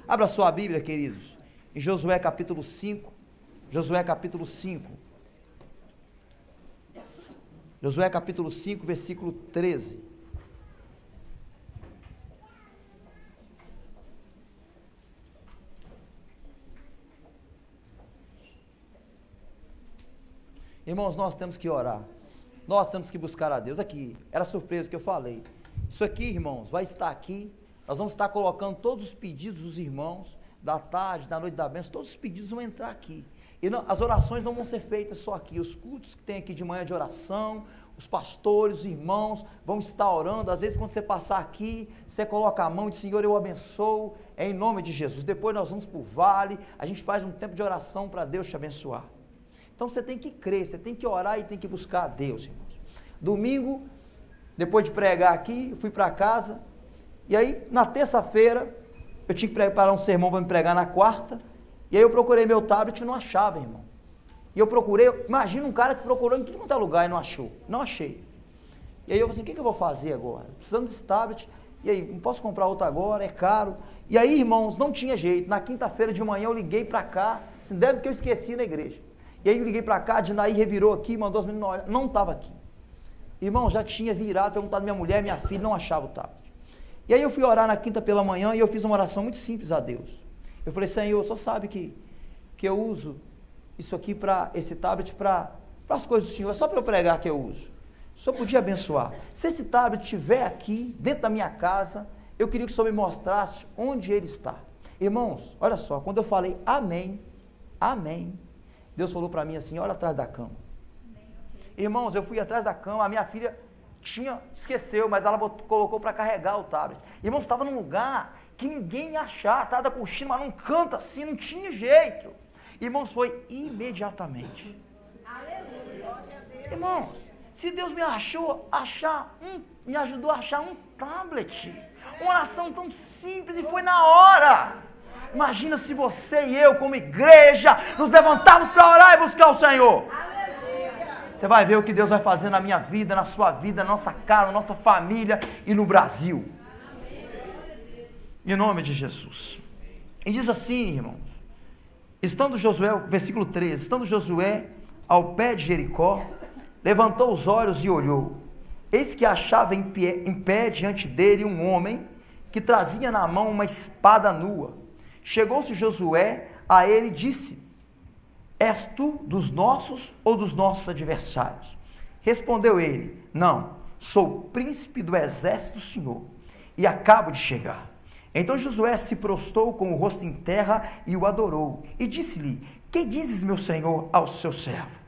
Abra sua Bíblia, queridos, em Josué capítulo 5. Josué capítulo 5. Josué capítulo 5, versículo 13. Irmãos, nós temos que orar. Nós temos que buscar a Deus. Aqui, era a surpresa que eu falei. Isso aqui, irmãos, vai estar aqui. Nós vamos estar colocando todos os pedidos dos irmãos, da tarde, da noite da bênção, todos os pedidos vão entrar aqui. E não, as orações não vão ser feitas só aqui. Os cultos que tem aqui de manhã de oração, os pastores, os irmãos vão estar orando. Às vezes, quando você passar aqui, você coloca a mão e diz: Senhor, eu abençoo em nome de Jesus. Depois nós vamos para o vale, a gente faz um tempo de oração para Deus te abençoar. Então você tem que crer, você tem que orar e tem que buscar a Deus, irmãos. Domingo, depois de pregar aqui, eu fui para casa, e aí na terça-feira, eu tinha que preparar um sermão para me pregar na quarta, e aí eu procurei meu tablet e não achava, irmão. E eu procurei, imagina um cara que procurou em tudo quanto é lugar e não achou, não achei. E aí eu falei assim: o que eu vou fazer agora? Precisando desse tablet, e aí, não posso comprar outro agora, é caro. E aí, irmãos, não tinha jeito. Na quinta-feira de manhã eu liguei para cá, assim, deve que eu esqueci na igreja. E aí eu liguei para cá, a Dinaí revirou aqui, mandou as meninas olhar, não estava aqui. Irmão, já tinha virado, perguntado minha mulher, minha filha, não achava o tablet. E aí eu fui orar na quinta pela manhã e eu fiz uma oração muito simples a Deus. Eu falei: Senhor, só sabe que eu uso isso aqui, esse tablet, para as coisas do Senhor, é só para eu pregar que eu uso. O Senhor podia abençoar. Se esse tablet estiver aqui, dentro da minha casa, eu queria que o Senhor me mostrasse onde ele está. Irmãos, olha só, quando eu falei amém, amém, Deus falou para mim assim: olha atrás da cama. Irmãos, eu fui atrás da cama, a minha filha esqueceu, mas ela colocou para carregar o tablet. Irmãos, estava num lugar que ninguém ia achar, estava da coxinha, mas num canto assim, não tinha jeito. Irmãos, foi imediatamente. Irmãos, se Deus me me ajudou a achar um tablet, uma oração tão simples e foi na hora. Imagina se você e eu, como igreja, nos levantarmos para orar e buscar o Senhor. Você vai ver o que Deus vai fazer na minha vida, na sua vida, na nossa casa, na nossa família e no Brasil. Em nome de Jesus. E diz assim, irmãos: estando Josué, versículo 13, estando Josué ao pé de Jericó, levantou os olhos e olhou. Eis que achava em pé diante dele um homem que trazia na mão uma espada nua. Chegou-se Josué a ele e disse: és tu dos nossos ou dos nossos adversários? Respondeu ele: não, sou príncipe do exército do Senhor e acabo de chegar. Então Josué se prostrou com o rosto em terra e o adorou, e disse-lhe: que dizes, meu senhor, ao seu servo?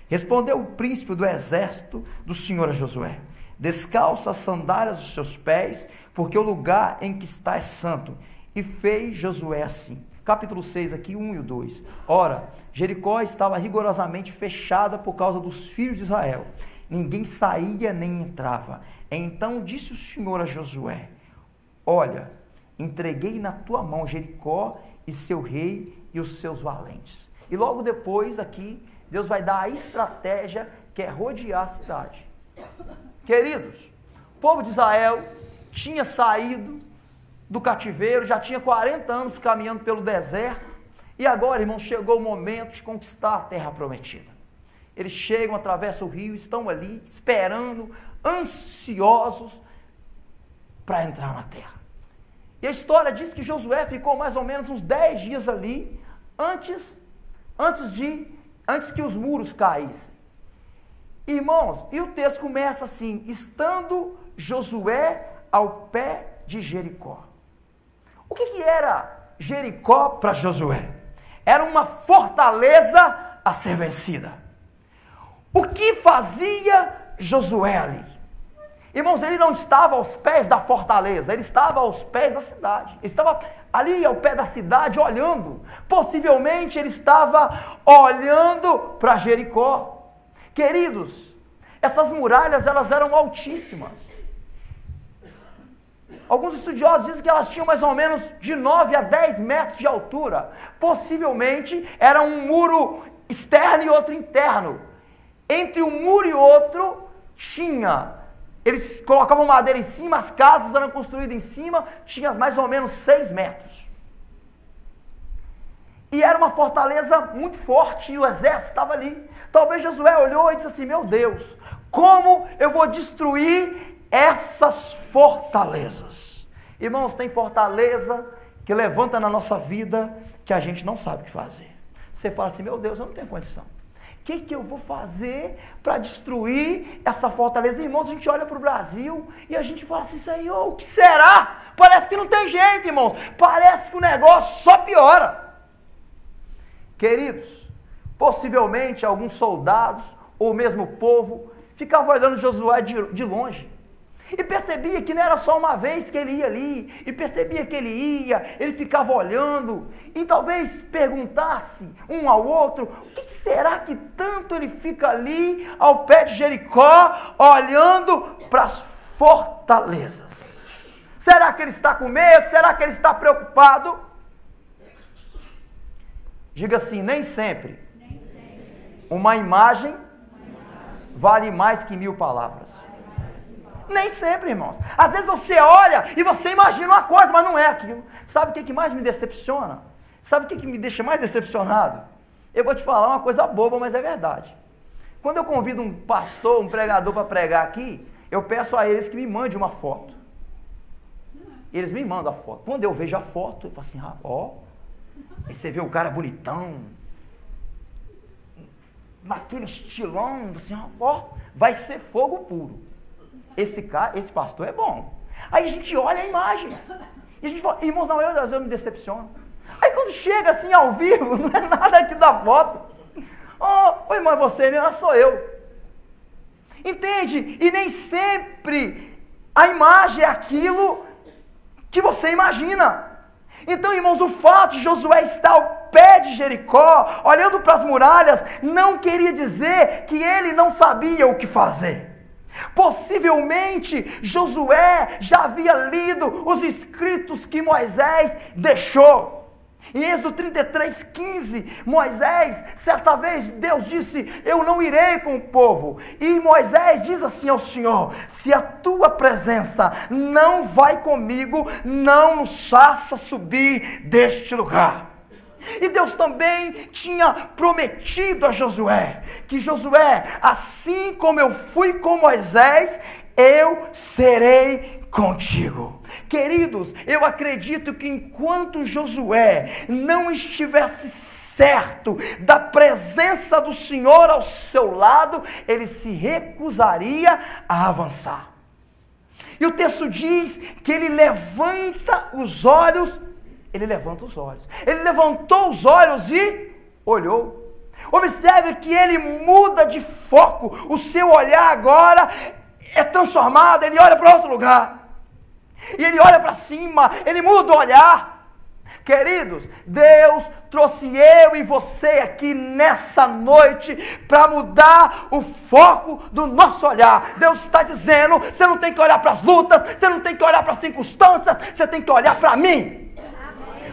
Respondeu o príncipe do exército do Senhor a Josué: descalça as sandálias dos seus pés, porque o lugar em que está é santo. E fez Josué assim. Capítulo 6 aqui, 1 e 2. Ora, Jericó estava rigorosamente fechada por causa dos filhos de Israel. Ninguém saía nem entrava. Então disse o Senhor a Josué: olha, entreguei na tua mão Jericó e seu rei e os seus valentes. E logo depois aqui, Deus vai dar a estratégia que é rodear a cidade. Queridos, o povo de Israel tinha saído do cativeiro, já tinha 40 anos caminhando pelo deserto, e agora, irmãos, chegou o momento de conquistar a terra prometida. Eles chegam, atravessam o rio, estão ali, esperando, ansiosos para entrar na terra. E a história diz que Josué ficou mais ou menos uns 10 dias ali, antes que os muros caíssem. Irmãos, e o texto começa assim: estando Josué ao pé de Jericó. O que era Jericó para Josué? Era uma fortaleza a ser vencida. O que fazia Josué ali? Irmãos, ele não estava aos pés da fortaleza, ele estava aos pés da cidade. Ele estava ali ao pé da cidade olhando. Possivelmente ele estava olhando para Jericó. Queridos, essas muralhas, elas eram altíssimas. Alguns estudiosos dizem que elas tinham mais ou menos de 9 a 10 metros de altura. Possivelmente era um muro externo e outro interno. Entre um muro e outro eles colocavam madeira em cima, as casas eram construídas em cima, tinha mais ou menos 6 metros. fortaleza muito forte e o exército estava ali. Talvez Josué olhou e disse assim: meu Deus, como eu vou destruir essas fortalezas? Irmãos, tem fortaleza que levanta na nossa vida que a gente não sabe o que fazer. Você fala assim: meu Deus, eu não tenho condição. O que eu vou fazer para destruir essa fortaleza? Irmãos, a gente olha para o Brasil e a gente fala assim: Senhor, o que será? Parece que não tem jeito, irmãos. Parece que o negócio só piora. Queridos, possivelmente alguns soldados, ou mesmo o povo, ficavam olhando Josué de longe. E percebia que não era só uma vez que ele ia ali, e percebia que ele ficava olhando, e talvez perguntasse um ao outro: o que será que tanto ele fica ali ao pé de Jericó, olhando para as fortalezas? Será que ele está com medo? Será que ele está preocupado? Diga assim: nem sempre uma imagem vale mais que 1000 palavras. Nem sempre, irmãos. Às vezes você olha e você imagina uma coisa, mas não é aquilo. Sabe o que mais me decepciona? Sabe o que me deixa mais decepcionado? Eu vou te falar uma coisa boba, mas é verdade. Quando eu convido um pastor, um pregador para pregar aqui, eu peço a eles que me mandem uma foto. Eles me mandam a foto. Quando eu vejo a foto, eu falo assim: ó, e você vê o cara bonitão, naquele estilão, assim, ó, vai ser fogo puro. Esse pastor é bom. Aí a gente olha a imagem e a gente fala: irmãos, na maioria das vezes eu me decepciono. Aí quando chega assim ao vivo, não é nada aqui da foto. Ô irmão, é você mesmo, sou eu. Entende? E nem sempre a imagem é aquilo que você imagina. Então, irmãos, o fato de Josué estar ao pé de Jericó, olhando para as muralhas, não queria dizer que ele não sabia o que fazer. Possivelmente Josué já havia lido os escritos que Moisés deixou. Em Êxodo 33:15, Moisés, certa vez Deus disse: eu não irei com o povo. E Moisés diz assim ao Senhor: se a tua presença não vai comigo, não nos faça subir deste lugar. E Deus também tinha prometido a Josué, que Josué, assim como eu fui com Moisés, eu serei contigo. Queridos, eu acredito que enquanto Josué não estivesse certo da presença do Senhor ao seu lado, ele se recusaria a avançar. E o texto diz que ele levanta os olhos. Ele levantou os olhos e olhou. Observe que ele muda de foco. O seu olhar agora é transformado. Ele olha para outro lugar. E ele olha para cima. Ele muda o olhar. Queridos, Deus trouxe eu e você aqui nessa noite para mudar o foco do nosso olhar. Deus está dizendo: você não tem que olhar para as lutas, você não tem que olhar para as circunstâncias, você tem que olhar para mim.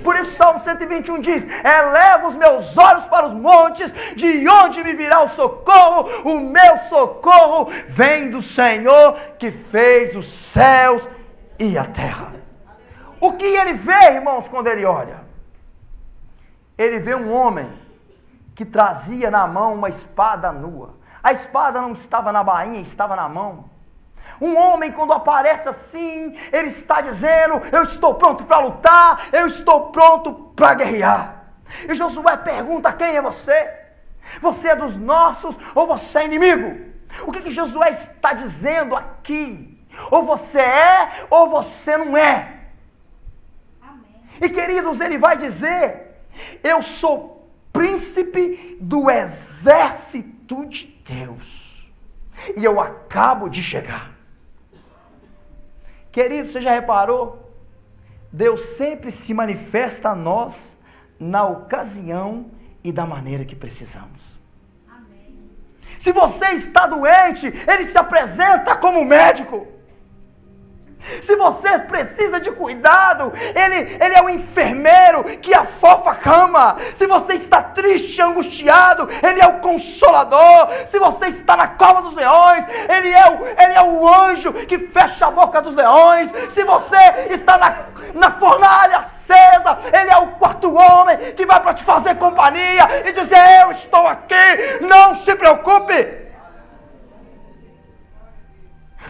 Por isso o Salmo 121 diz: eleva os meus olhos para os montes, de onde me virá o socorro? O meu socorro vem do Senhor que fez os céus e a terra. O que ele vê, irmãos, quando ele olha? Ele vê um homem que trazia na mão uma espada nua. A espada não estava na bainha, estava na mão. Um homem, quando aparece assim, ele está dizendo: eu estou pronto para lutar, eu estou pronto para guerrear. E Josué pergunta: quem é você? Você é dos nossos ou você é inimigo? O que Josué está dizendo aqui? Ou você é ou você não é. Amém. E queridos, ele vai dizer: eu sou príncipe do exército de Deus e eu acabo de chegar. Querido, você já reparou? Deus sempre se manifesta a nós na ocasião e da maneira que precisamos. Amém. Se você está doente, Ele se apresenta como médico. Se você precisa de cuidado, Ele é o enfermeiro que afofa a cama. Se você está triste, angustiado, Ele é o consolador. Se você está na cova dos leões, Ele é o anjo que fecha a boca dos leões. Se você está na fornalha acesa, Ele é o quarto outro homem que vai para te fazer companhia e dizer: eu estou aqui, não se preocupe.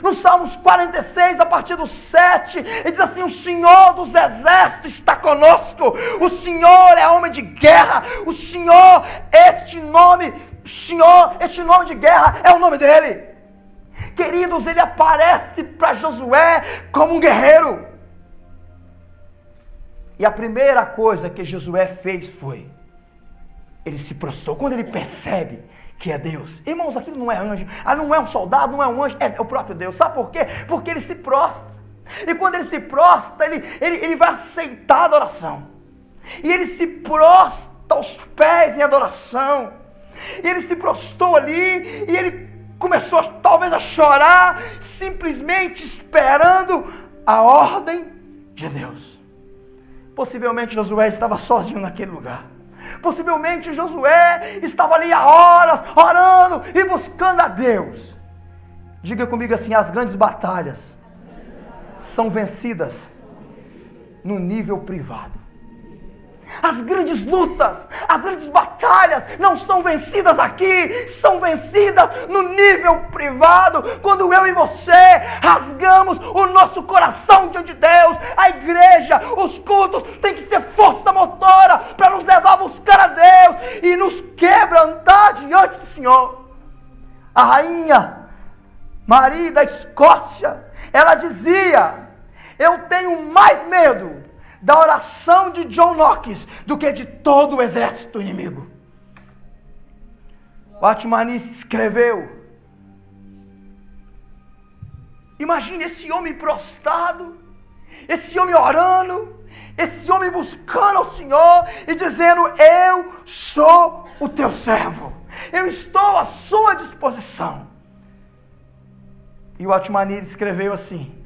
No Salmos 46, a partir do 7, ele diz assim: o Senhor dos exércitos está conosco, o Senhor é homem de guerra, o Senhor, este nome de guerra é o nome dele. Queridos, ele aparece para Josué como um guerreiro. E a primeira coisa que Josué fez foi, ele se prostrou. Quando ele percebe que é Deus, irmãos, aquilo não é anjo, não é um soldado, não é um anjo, é o próprio Deus. Sabe por quê? Porque ele se prostra. E quando ele se prostra, ele vai aceitar a adoração. E ele se prostra aos pés em adoração. E ele se prostrou ali, e ele começou talvez a chorar, simplesmente esperando a ordem de Deus. Possivelmente Josué estava sozinho naquele lugar. Possivelmente Josué estava ali há horas, orando e buscando a Deus. Diga comigo assim: as grandes batalhas são vencidas no nível privado. As grandes lutas, as grandes batalhas não são vencidas aqui, são vencidas no nível privado, quando eu e você rasgamos o nosso coração diante de Deus. A igreja, os cultos tem que ser força motora para nos levar a buscar a Deus e nos quebrantar diante do Senhor. A rainha Maria da Escócia, ela dizia: eu tenho mais medo da oração de John Knox do que de todo o exército inimigo. Batmanice escreveu: imagine esse homem prostrado, esse homem orando, esse homem buscando ao Senhor e dizendo: eu sou o teu servo, eu estou à sua disposição. E o Batmanice escreveu assim: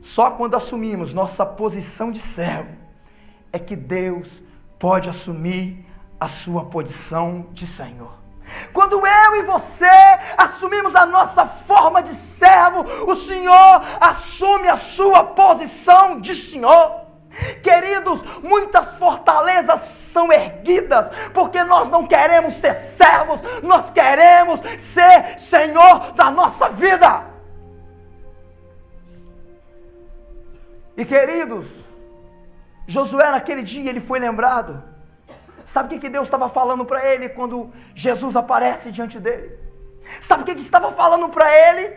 só quando assumimos nossa posição de servo é que Deus pode assumir a sua posição de Senhor. Quando eu e você assumimos a nossa forma de servo, o Senhor assume a sua posição de Senhor. Queridos, muitas fortalezas são erguidas porque nós não queremos ser servos, nós queremos ser Senhor da nossa vida. E queridos, Josué naquele dia ele foi lembrado. Sabe o que Deus estava falando para ele quando Jesus aparece diante dele? Sabe o que estava falando para ele?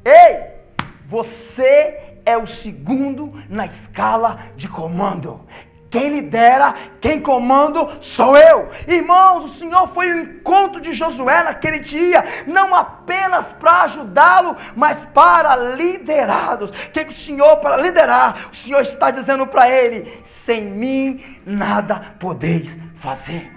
Ei, você é o segundo na escala de comando. Quem lidera, quem comanda sou eu. Irmãos, o Senhor foi ao encontro de Josué naquele dia, não apenas para ajudá-lo, mas para liderá-los. Que o Senhor, para liderar, o Senhor está dizendo para ele: sem mim nada podeis fazer.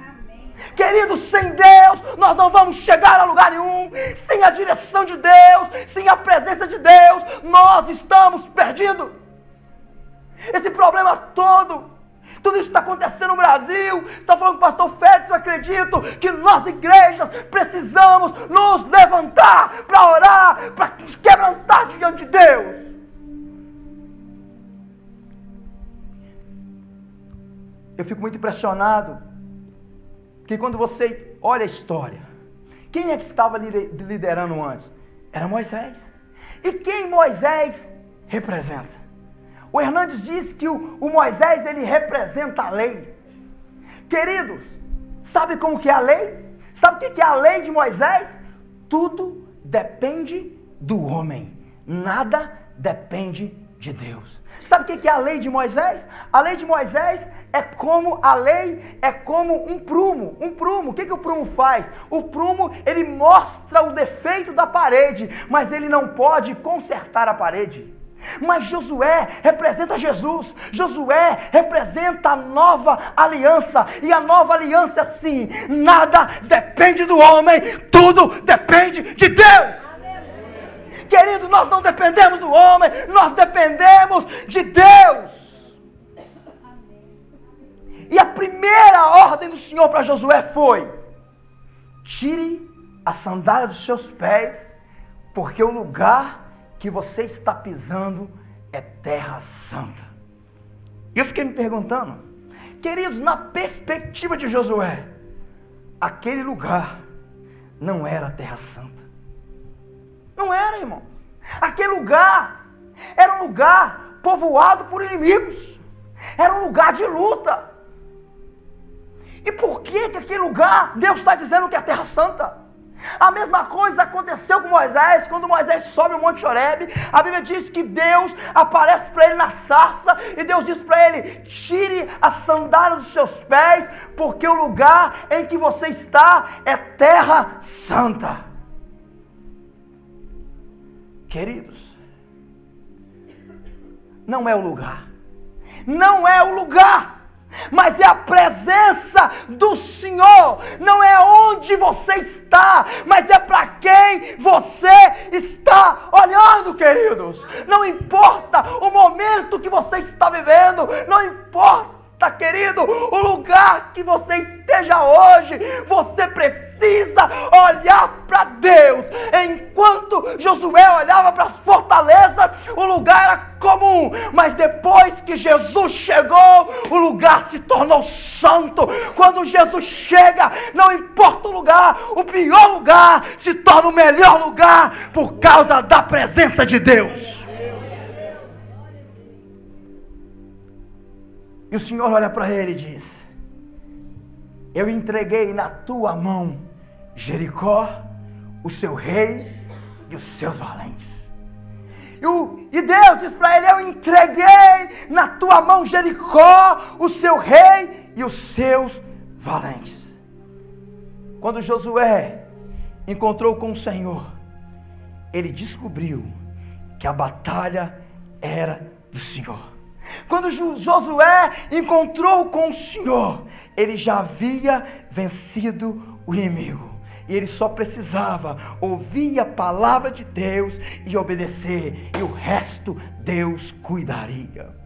Queridos, sem Deus nós não vamos chegar a lugar nenhum. Sem a direção de Deus, sem a presença de Deus, nós estamos perdidos. Esse problema todo, tudo isso está acontecendo no Brasil. Está falando com o pastor Félix. Eu acredito que nós, igrejas, precisamos nos levantar para orar, para nos quebrantar diante de Deus. Eu fico muito impressionado que quando você olha a história, quem é que estava liderando antes? Era Moisés. E quem Moisés representa? O Hernandes diz que o Moisés, ele representa a lei. Queridos, sabe como que é a lei? Sabe o que é a lei de Moisés? Tudo depende do homem, nada depende de Deus. Sabe o que é a lei de Moisés? A lei de Moisés é como um prumo. Um prumo, o que o prumo faz? O prumo, ele mostra o defeito da parede, mas ele não pode consertar a parede. Mas Josué representa Jesus. Josué representa a nova aliança. E a nova aliança é assim: nada depende do homem, tudo depende de Deus. Aleluia. Querido, nós não dependemos do homem, nós dependemos de Deus. E a primeira ordem do Senhor para Josué foi: tire a sandália dos seus pés, porque o lugar que você está pisando é terra santa. E eu fiquei me perguntando, Queridos, na perspectiva de Josué, aquele lugar não era a Terra Santa. Não era, irmãos. Aquele lugar era um lugar povoado por inimigos. Era um lugar de luta. E por que aquele lugar Deus está dizendo que é a Terra Santa? A mesma coisa aconteceu com Moisés, quando Moisés sobe o Monte Horebe. A Bíblia diz que Deus aparece para ele na sarça, e Deus diz para ele: tire as sandálias dos seus pés, porque o lugar em que você está é Terra Santa. Queridos, não é o lugar, não é o lugar, mas é a presença do Senhor. Não é onde você está, mas é para quem você está olhando, queridos. Não importa o momento que você está vivendo, não importa, querido, o lugar que você esteja hoje, você precisa olhar para Deus. Enquanto Josué olhava para as fortalezas, o lugar era comum, mas depois que Jesus chegou, o lugar se tornou santo. Quando Jesus chega, não importa o lugar, o pior lugar se torna o melhor lugar, por causa da presença de Deus. E o Senhor olha para ele e diz: eu entreguei na tua mão Jericó, o seu rei e os seus valentes. E Deus diz para ele: eu entreguei na tua mão Jericó, o seu rei e os seus valentes. Quando Josué encontrou com o Senhor, ele descobriu que a batalha era do Senhor. Quando Josué encontrou com o Senhor, ele já havia vencido o inimigo. E ele só precisava ouvir a palavra de Deus e obedecer, e o resto Deus cuidaria.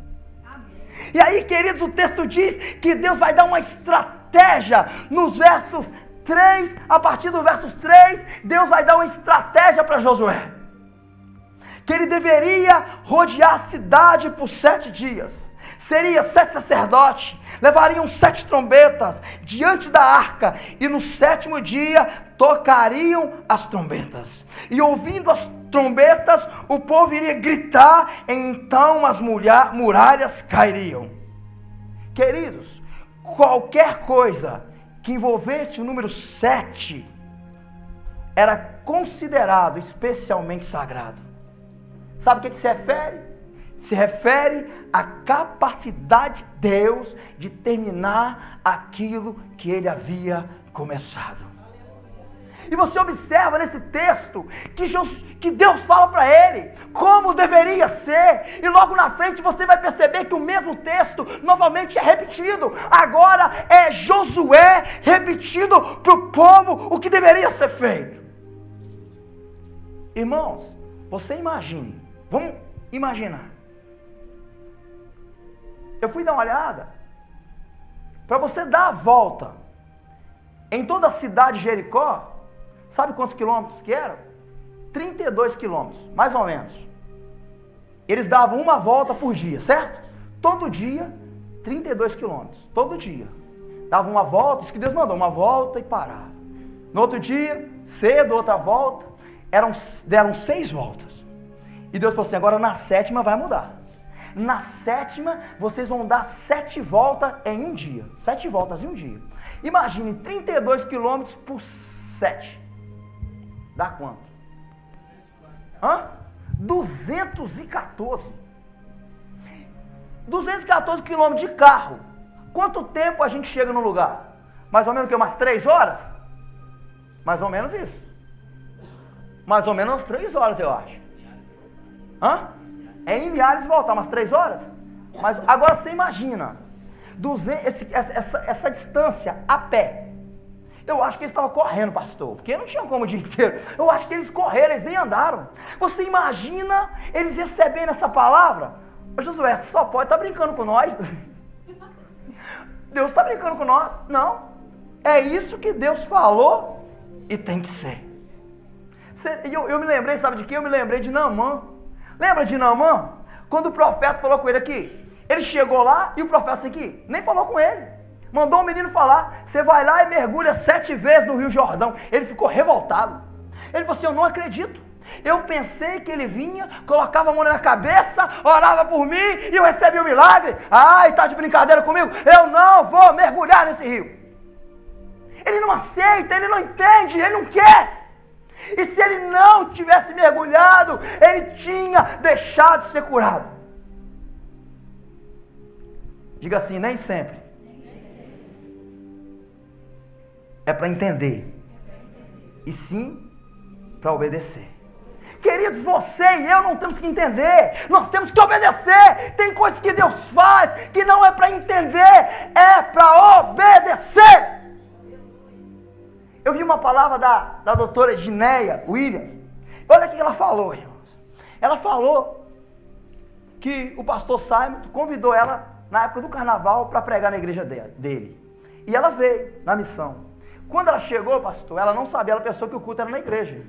Amém. E aí, queridos, o texto diz que Deus vai dar uma estratégia nos versos 3, a partir do versos 3, Deus vai dar uma estratégia para Josué, que ele deveria rodear a cidade por 7 dias. Seria 7 sacerdotes, levariam 7 trombetas diante da arca, e no 7º dia tocariam as trombetas, e ouvindo as trombetas, o povo iria gritar, e então as muralhas cairiam. Queridos, qualquer coisa que envolvesse o número 7 era considerado especialmente sagrado. Sabe o que se refere? Se refere à capacidade de Deus de terminar aquilo que ele havia começado. E você observa nesse texto que Deus fala para ele como deveria ser, e logo na frente você vai perceber que o mesmo texto novamente é repetido. Agora é Josué repetindo para o povo o que deveria ser feito. Irmãos, você imagine, vamos imaginar. Eu fui dar uma olhada, para você dar a volta em toda a cidade de Jericó, sabe quantos quilômetros que eram? 32 quilômetros, mais ou menos. Eles davam uma volta por dia, certo? Todo dia, 32 quilômetros, todo dia. Davam uma volta, isso que Deus mandou, uma volta e parava. No outro dia, cedo, outra volta, deram 6 voltas. E Deus falou assim: agora na 7ª vai mudar. Na 7ª, vocês vão dar 7 voltas em um dia. 7 voltas em um dia. Imagine 32 quilômetros por 7. Dá quanto? 214. 214 quilômetros de carro. Quanto tempo a gente chega no lugar? Mais ou menos o quê? Umas 3 horas? Mais ou menos isso. Mais ou menos umas 3 horas, eu acho. É em Linhares voltar umas 3 horas. Mas agora você imagina essa distância a pé. Eu acho que eles estavam correndo, pastor, porque não tinha como o dia inteiro. Eu acho que eles correram, eles nem andaram. Você imagina eles recebendo essa palavra? Ô Josué, só pode estar brincando com nós. Deus está brincando com nós. Não, é isso que Deus falou e tem que ser. Eu me lembrei, sabe de quem? Eu me lembrei de Naamã. Lembra de Naamã? Quando o profeta falou com ele aqui: Ele chegou lá e o profeta aqui nem falou com ele. Mandou o menino falar, você vai lá e mergulha 7 vezes no Rio Jordão. Ele ficou revoltado. Ele falou assim, eu não acredito. Eu pensei que ele vinha, colocava a mão na minha cabeça, orava por mim e eu recebi o milagre. Ai, tá de brincadeira comigo? Eu não vou mergulhar nesse rio. Ele não aceita, ele não entende, ele não quer. E se ele não tivesse mergulhado, ele tinha deixado de ser curado. Diga assim, nem sempre é para entender, e sim para obedecer. Queridos, você e eu não temos que entender, nós temos que obedecer. Tem coisas que Deus faz que não é para entender, é para obedecer. Eu vi uma palavra da doutora Gineia Williams. Olha o que ela falou, irmãos. Ela falou que o pastor Simon convidou ela na época do carnaval para pregar na igreja dele. E ela veio na missão. Quando ela chegou, pastor, ela não sabia, ela pensou que o culto era na igreja.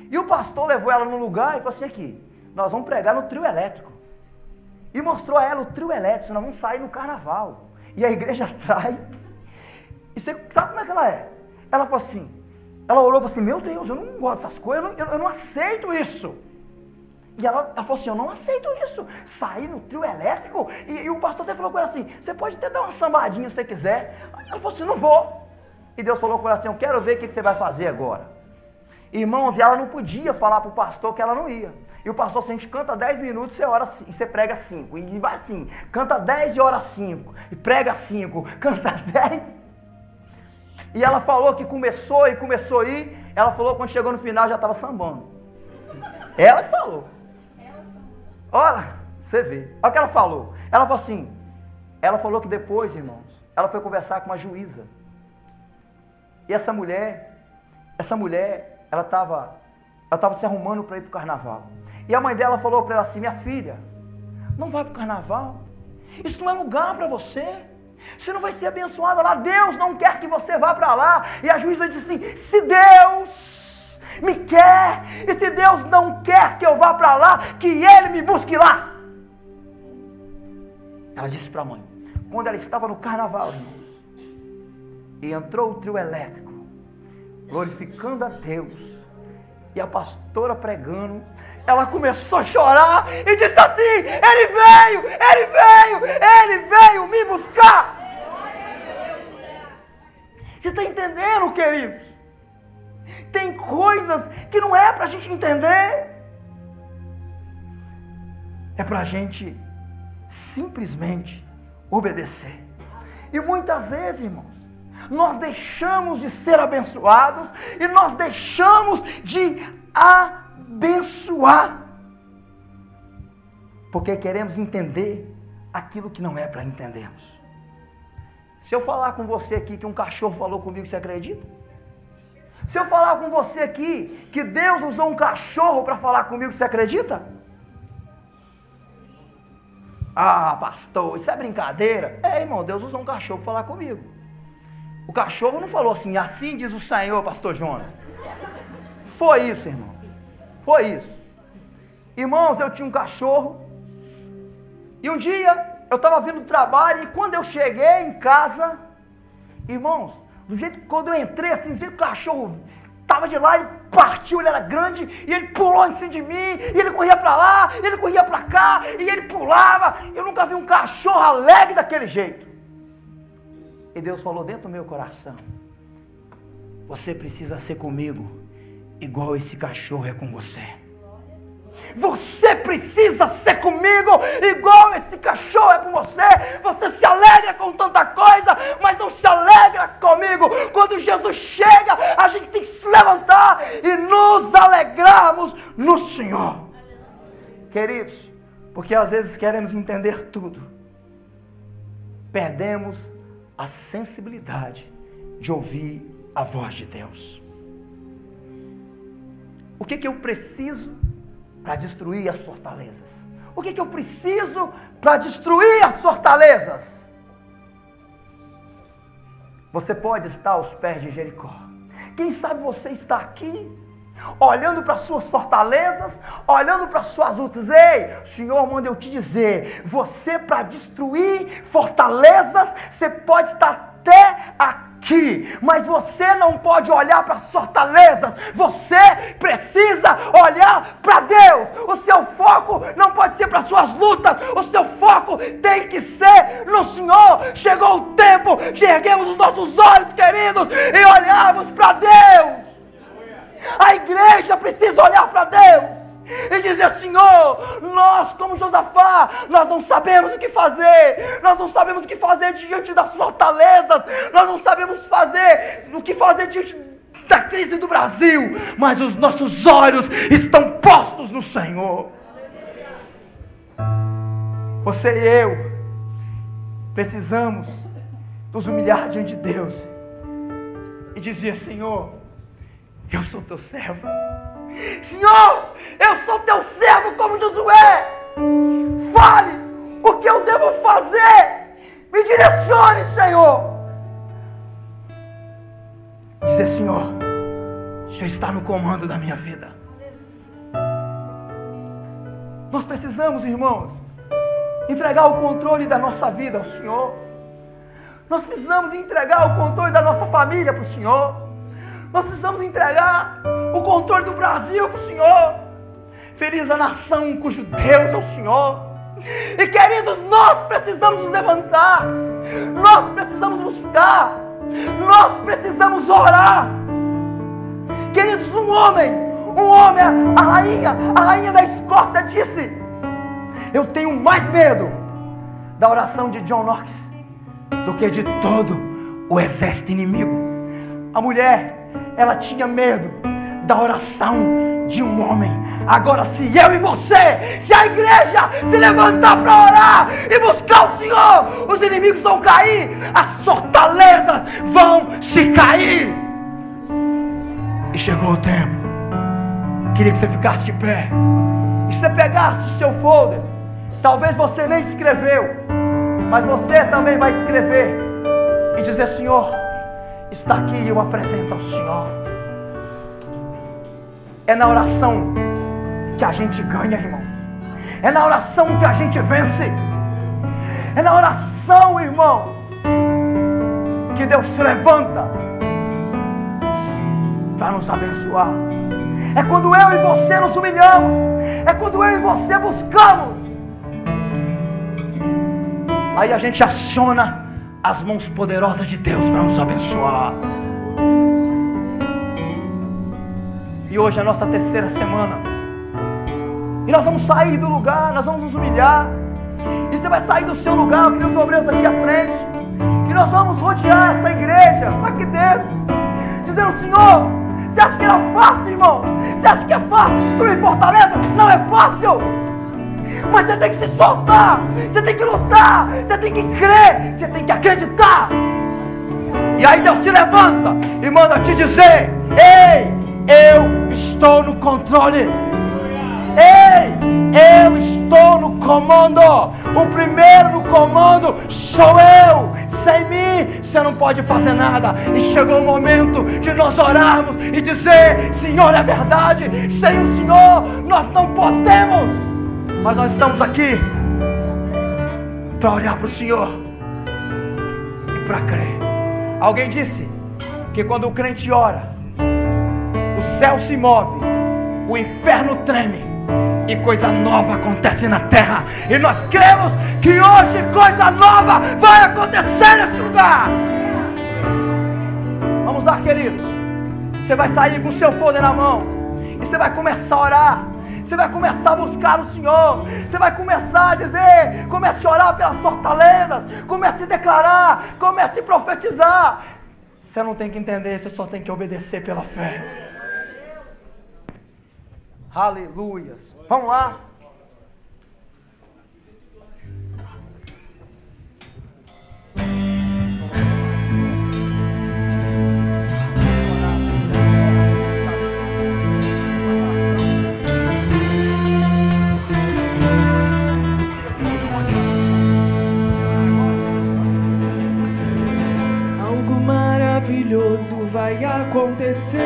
E o pastor levou ela num lugar e falou assim, aqui, nós vamos pregar no trio elétrico. E mostrou a ela o trio elétrico, nós vamos sair no carnaval. E a igreja atrás. E você sabe como é que ela é? Ela falou assim, ela orou e falou assim, meu Deus, eu não gosto dessas coisas, eu não aceito isso. E ela falou assim, eu não aceito isso, sair no trio elétrico. E o pastor até falou com ela assim, você pode até dar uma sambadinha se você quiser. Ela falou assim, não vou. E Deus falou com ela assim, eu quero ver o que você vai fazer agora. Irmãos, e ela não podia falar para o pastor que ela não ia. E o pastor, se a gente canta 10 minutos, você ora e você prega 5. E vai assim, canta 10 e ora 5. E prega 5, canta 10. E ela falou que começou a ir. Ela falou que quando chegou no final já estava sambando. Ela que falou. Olha, você vê. Olha o que ela falou. Ela falou assim, ela falou que depois, irmãos, ela foi conversar com uma juíza. E essa mulher, ela estava se arrumando para ir para o carnaval. E a mãe dela falou para ela assim, minha filha, não vai para o carnaval. Isso não é lugar para você. Você não vai ser abençoada lá. Deus não quer que você vá para lá. E a juíza disse assim, se Deus me quer, e se Deus não quer que eu vá para lá, que Ele me busque lá. Ela disse para a mãe, quando ela estava no carnaval, irmãos, e entrou o trio elétrico, glorificando a Deus, e a pastora pregando, ela começou a chorar e disse assim, ele veio me buscar. Você está entendendo, queridos? Tem coisas que não é para a gente entender, é para a gente simplesmente obedecer. E muitas vezes, irmãos, nós deixamos de ser abençoados e nós deixamos de abençoar porque queremos entender aquilo que não é para entendermos. Se eu falar com você aqui que um cachorro falou comigo, você acredita? Se eu falar com você aqui que Deus usou um cachorro para falar comigo, você acredita? Ah, pastor, isso é brincadeira. Irmão, Deus usou um cachorro para falar comigo. O cachorro não falou assim, assim diz o Senhor, pastor Jonas. Foi isso, irmão. Foi isso. Irmãos, eu tinha um cachorro. E um dia, eu estava vindo do trabalho. E quando eu cheguei em casa, irmãos, do jeito que quando eu entrei, assim, do jeito que o cachorro estava de lá, ele partiu, ele era grande. E ele pulou em cima de mim. E ele corria para lá, ele corria para cá. E ele pulava. Eu nunca vi um cachorro alegre daquele jeito. E Deus falou dentro do meu coração, você precisa ser comigo, igual esse cachorro é com você. Você precisa ser comigo, igual esse cachorro é com você. Você se alegra com tanta coisa, mas não se alegra comigo. Quando Jesus chega, a gente tem que se levantar e nos alegrarmos no Senhor. Queridos, porque às vezes queremos entender tudo, perdemos a sensibilidade de ouvir a voz de Deus. O que eu preciso para destruir as fortalezas? O que eu preciso para destruir as fortalezas? Você pode estar aos pés de Jericó. Quem sabe você está aqui olhando para as suas fortalezas, olhando para as suas lutas. Ei, o Senhor manda eu te dizer, você, para destruir fortalezas, você pode estar até aqui, mas você não pode olhar para as fortalezas, você precisa olhar para Deus. O seu foco não pode ser para as suas lutas, o seu foco tem que ser no Senhor. Chegou o tempo de erguermos os nossos olhos, queridos, e olharmos para Deus. A igreja precisa olhar para Deus e dizer: Senhor, nós como Josafá, nós não sabemos o que fazer, nós não sabemos o que fazer diante das fortalezas, nós não sabemos o que fazer diante da crise do Brasil, mas os nossos olhos estão postos no Senhor. Você e eu precisamos nos humilhar diante de Deus e dizer: Senhor, eu sou teu servo. Senhor, eu sou teu servo como Josué. Fale o que eu devo fazer. Me direcione, Senhor. Dizer: Senhor, o Senhor está no comando da minha vida. Nós precisamos, irmãos, entregar o controle da nossa vida ao Senhor. Nós precisamos entregar o controle da nossa família para o Senhor. Nós precisamos entregar o controle do Brasil para o Senhor. Feliz a nação cujo Deus é o Senhor. E queridos, nós precisamos nos levantar. Nós precisamos buscar. Nós precisamos orar. Queridos, um homem, a rainha da Escócia disse: eu tenho mais medo da oração de John Knox do que de todo o exército inimigo. A mulher, ela tinha medo da oração de um homem. Agora, se eu e você, se a igreja se levantar para orar e buscar o Senhor, os inimigos vão cair, as fortalezas vão se cair. E chegou o tempo. Queria que você ficasse de pé e você pegasse o seu folder. Talvez você nem escreveu, mas você também vai escrever e dizer: Senhor, está aqui e eu apresento ao Senhor. É na oração que a gente ganha, irmãos. É na oração que a gente vence. É na oração, irmãos, que Deus se levanta para nos abençoar. É quando eu e você nos humilhamos. É quando eu e você buscamos. Aí a gente aciona as mãos poderosas de Deus para nos abençoar. E hoje é a nossa terceira semana. E nós vamos sair do lugar, nós vamos nos humilhar. E você vai sair do seu lugar, eu queria os obreiros aqui à frente. E nós vamos rodear essa igreja aqui dentro, dizendo: Senhor, você acha que era fácil, irmão? Você acha que é fácil destruir fortaleza? Não é fácil. Mas você tem que se esforçar, você tem que lutar, você tem que crer, você tem que acreditar. E aí Deus se levanta e manda te dizer: ei, eu estou no controle. Ei, eu estou no comando. O primeiro no comando sou eu. Sem mim você não pode fazer nada. E chegou o momento de nós orarmos e dizer: Senhor, é verdade, sem o Senhor nós não podemos. Mas nós estamos aqui para olhar para o Senhor e para crer. Alguém disse que quando o crente ora, o céu se move, o inferno treme e coisa nova acontece na terra. E nós cremos que hoje coisa nova vai acontecer nesse lugar. Vamos lá, queridos. Você vai sair com o seu folder na mão e você vai começar a orar. Você vai começar a buscar o Senhor. Você vai começar a dizer, comece a orar pelas fortalezas, comece a declarar, comece a profetizar. Você não tem que entender, você só tem que obedecer pela fé. Aleluias. Vamos lá. Algo maravilhoso vai acontecer.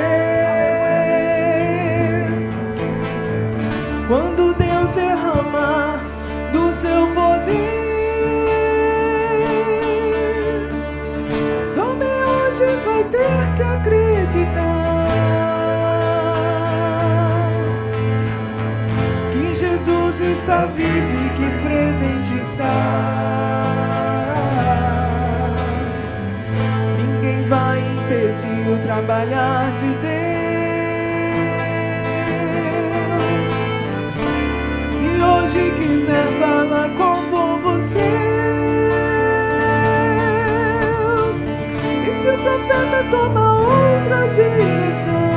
hoje vai ter que acreditar que Jesus está vivo e que presente está. Ninguém vai impedir o trabalhar de Deus. Se hoje quiser falar com você, e se o profeta toma outra direção,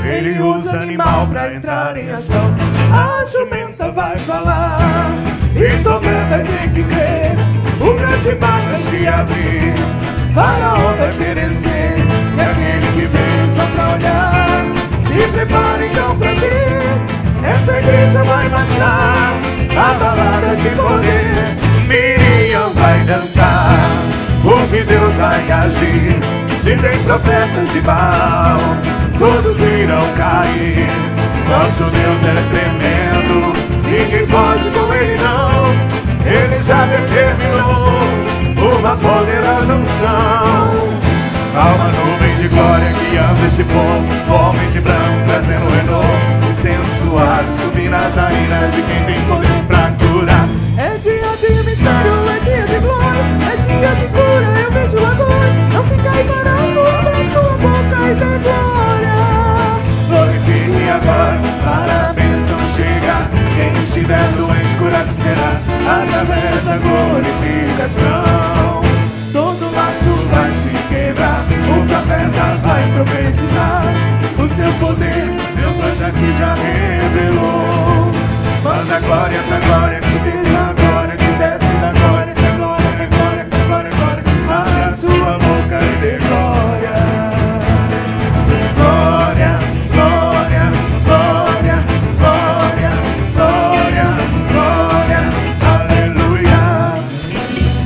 ele usa animal pra entrar em ação. A jumenta vai falar e Tomé vai ter que crer. O grande mar vai se abrir, Faraó vai perecer, e aquele que veio só pra olhar se prepara então pra ver. Essa igreja vai marchar a balada de poder. Miriam vai dançar, porque Deus vai agir. Se tem profetas de Baal, todos irão cair. Nosso Deus é tremendo, ninguém pode com ele não. Ele já determinou uma poderosa unção. Há uma nuvem de glória guiando este povo, o homem de branco trazendo renovo, incenso suave subir nas narinas de quem tem poder pra curar. É dia de mistério, é dia de glória, é dia de cura, eu vejo agora. Não fica aí parado, abra sua boca e dê glória. Glorifique agora, para a bênção chegar. Quem estiver doente, curado será, através da glorificação. Todo laço vai se quebrar, o profeta vai profetizar. O seu poder, Deus hoje aqui já revelou. Manda glória pra glória, que veja a glória, que desce da glória, que glória, que glória, que glória, glória. Abra a sua boca e dê glória. Glória, glória, glória, glória, glória, glória, aleluia.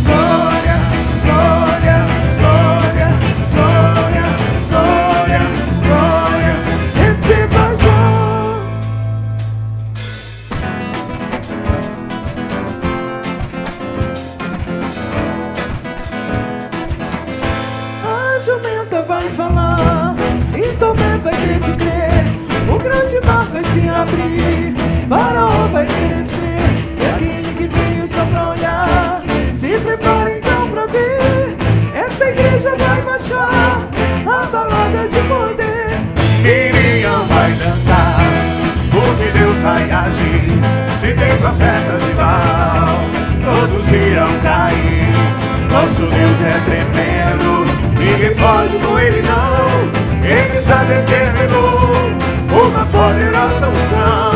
Glória, glória, glória, glória, glória, glória. Receba já. A jumenta vai falar e Tomé vai ter que crer. O grande mar vai se abrir, Faraó vai perecer, e aquele que veio só pra olhar se prepara então pra ver. Esta igreja vai marchar a balada de poder. Miriam vai dançar, porque Deus vai agir. Se tem profetas de Baal, todos irão cair. Nosso Deus é tremendo, ninguém pode com ele não. Ele já determinou uma poderosa unção.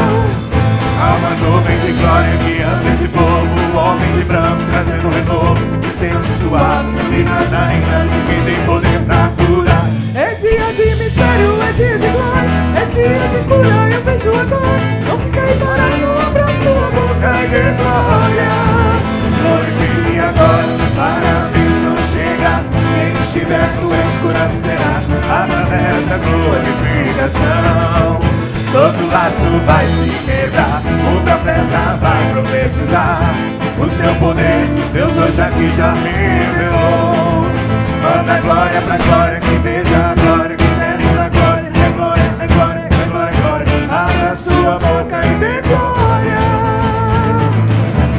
Há uma nuvem de glória guiando esse povo, o homem de branco trazendo renovo, incenso suave subir nas narinas de quem tem poder pra curar. É dia de mistério, é dia de glória, é dia de cura, eu vejo agora. Não fica aí parado, abra sua boca e dê glória. Glorifique agora, para a bênção chegar. Quem estiver doente, curado será, através da glorificação. Todo laço vai se quebrar, o profeta vai profetizar. O seu poder, Deus hoje aqui já revelou. Manda glória pra glória, que veja a glória, que desce da glória. É glória, é glória, é glória, é glória. Abra sua boca e dê glória.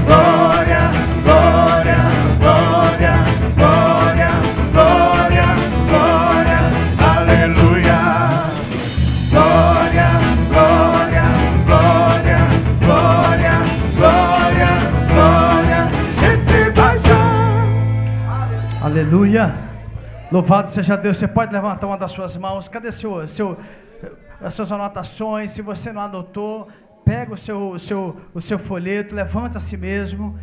Glória, glória, glória, glória, glória, glória, aleluia. Glória, glória, glória, glória, glória, glória, receba já. Aleluia. Louvado seja Deus. Você pode levantar uma das suas mãos. Cadê as suas anotações? Se você não anotou, pega o seu folheto, levanta a si mesmo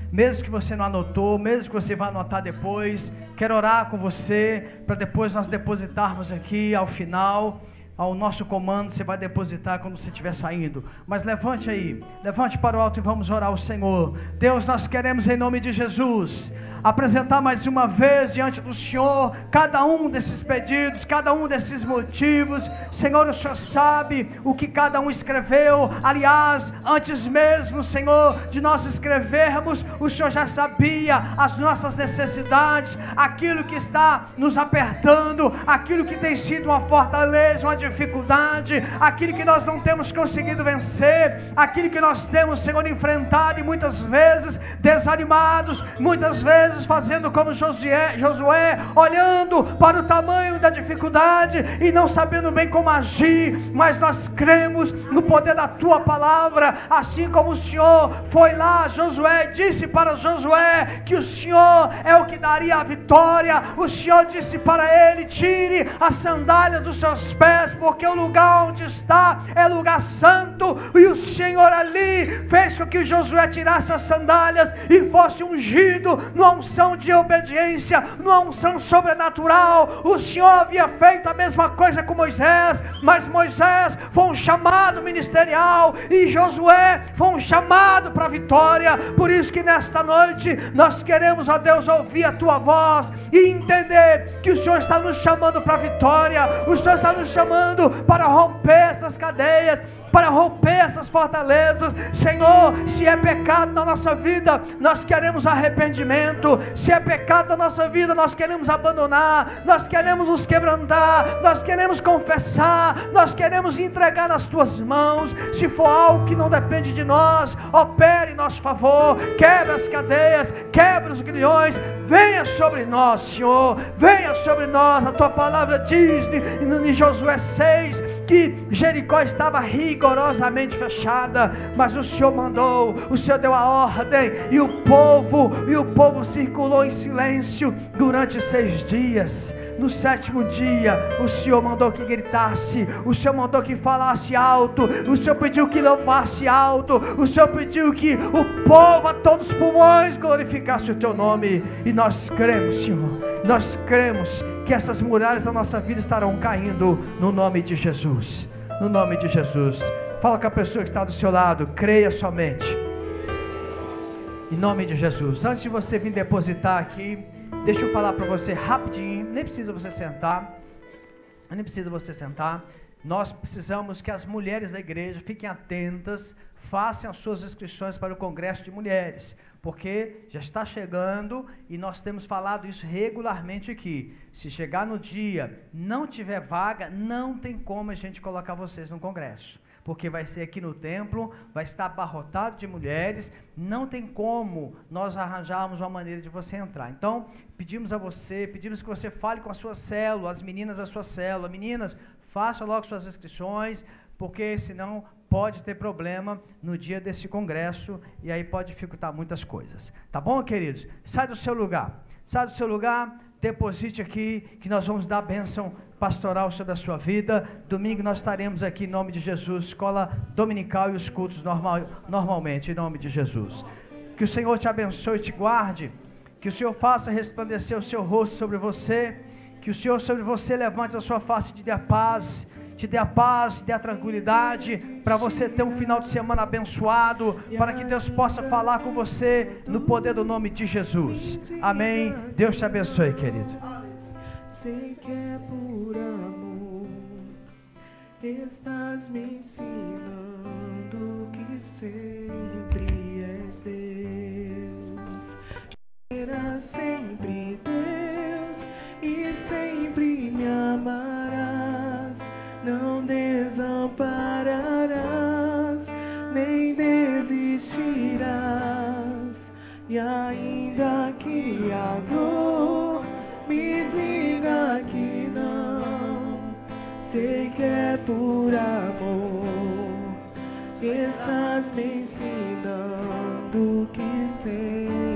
que você não anotou, mesmo que você vá anotar depois. Quero orar com você, para depois nós depositarmos aqui ao final. Ao nosso comando, você vai depositar quando você estiver saindo. Mas levante aí, levante para o alto e vamos orar ao Senhor. Deus, nós queremos em nome de Jesus apresentar mais uma vez diante do Senhor cada um desses pedidos, cada um desses motivos. Senhor, o Senhor sabe o que cada um escreveu. Aliás, antes mesmo, Senhor, de nós escrevermos, o Senhor já sabia as nossas necessidades, aquilo que está nos apertando, aquilo que tem sido uma fortaleza, uma dificuldade, aquilo que nós não temos conseguido vencer, aquilo que nós temos, Senhor, enfrentado e muitas vezes desanimados, muitas vezes fazendo como Josué, olhando para o tamanho da dificuldade e não sabendo bem como agir. Mas nós cremos no poder da tua palavra, assim como o Senhor foi lá, Josué disse para Josué que o Senhor é o que daria a vitória. O Senhor disse para ele: tire a sandália dos seus pés, porque o lugar onde está é lugar santo. E o Senhor ali fez com que Josué tirasse as sandálias e fosse ungido numa unção de obediência, numa unção sobrenatural. O Senhor havia feito a mesma coisa com Moisés, mas Moisés foi um chamado ministerial e Josué foi um chamado para a vitória. Por isso que nesta noite nós queremos, ó Deus, ouvir a tua voz e entender que o Senhor está nos chamando para a vitória. O Senhor está nos chamando para romper essas cadeias, para romper essas fortalezas. Senhor, se é pecado na nossa vida, nós queremos arrependimento. Se é pecado na nossa vida, nós queremos abandonar, nós queremos nos quebrantar, nós queremos confessar, nós queremos entregar nas tuas mãos. Se for algo que não depende de nós, opere em nosso favor, quebra as cadeias, quebra os grilhões, venha sobre nós, Senhor, venha sobre nós. A tua palavra diz em Josué 6 que Jericó estava rigorosamente fechada, mas o Senhor mandou, o Senhor deu a ordem, e o povo circulou em silêncio durante 6 dias. No 7º dia, o Senhor mandou que gritasse, o Senhor mandou que falasse alto, o Senhor pediu que louvasse alto, o Senhor pediu que o povo a todos os pulmões glorificasse o teu nome. E nós cremos, Senhor, nós cremos que essas muralhas da nossa vida estarão caindo no nome de Jesus. No nome de Jesus. Fala com a pessoa que está do seu lado, creia somente. Em nome de Jesus. Antes de você vir depositar aqui, deixa eu falar para você rapidinho, nem precisa você sentar, nós precisamos que as mulheres da igreja fiquem atentas, façam as suas inscrições para o Congresso de Mulheres, porque já está chegando e nós temos falado isso regularmente aqui. Se chegar no dia, não tiver vaga, não tem como a gente colocar vocês no Congresso, porque vai ser aqui no templo, vai estar abarrotado de mulheres, não tem como nós arranjarmos uma maneira de você entrar. Então, pedimos que você fale com a sua célula, as meninas da sua célula. Meninas, façam logo suas inscrições, porque senão pode ter problema no dia desse congresso, e aí pode dificultar muitas coisas. Tá bom, queridos? Sai do seu lugar, deposite aqui, que nós vamos dar a bênção pastoral sobre a sua vida. Domingo nós estaremos aqui em nome de Jesus, escola dominical e os cultos normalmente, em nome de Jesus. Que o Senhor te abençoe e te guarde, que o Senhor faça resplandecer o seu rosto sobre você, que o Senhor sobre você levante a sua face e te dê a paz, te dê a tranquilidade, para você ter um final de semana abençoado, para que Deus possa falar com você no poder do nome de Jesus. Amém. Deus te abençoe, querido. Sei que é por amor, estás me ensinando que sempre és Deus. Serás sempre Deus e sempre me amarás. Não desampararás, nem desistirás. E ainda que a dor me diga que não, sei que é por amor, estás me ensinando que sei.